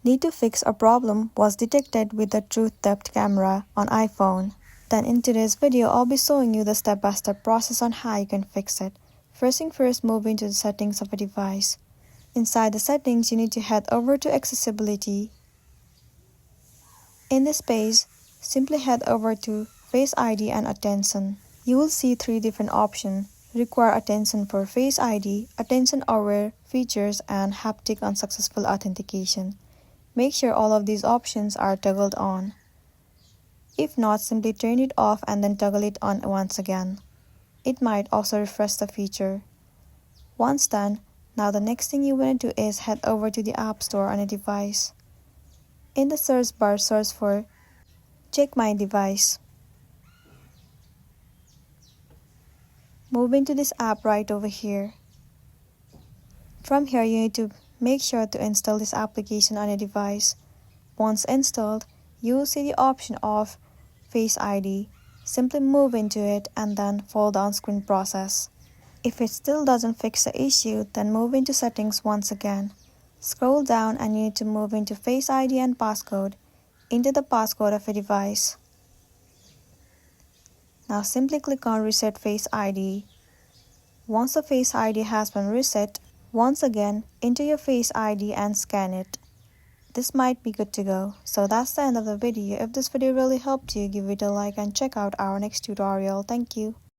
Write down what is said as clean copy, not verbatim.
Need to fix a problem was detected with the TrueDepth camera on iPhone. Then in today's video, I'll be showing you the step-by-step process on how you can fix it. First thing first, move into the settings of a device. Inside the settings, you need to head over to Accessibility. In this page, simply head over to Face ID and Attention. You will see three different options: Require attention for Face ID, Attention Aware features, and Haptic Unsuccessful Authentication. Make sure all of these options are toggled on. If not, simply turn it off and then toggle it on once again. It might also refresh the feature. Once done, now the next thing you want to do is head over to the App Store on a device. In the search bar, search for Check My Device. Move into this app right over here. From here, you need to make sure to install this application on your device. Once installed, you will see the option of Face ID. Simply move into it and then follow the on-screen process. If it still doesn't fix the issue, then move into Settings once again. Scroll down and you need to move into Face ID and Passcode. Enter the passcode of a device. Now simply click on Reset Face ID. Once the Face ID has been reset, once again enter your Face ID and scan it. This might be good to go. So that's the end of the video. If this video really helped you, give it a like and check out our next tutorial. Thank you.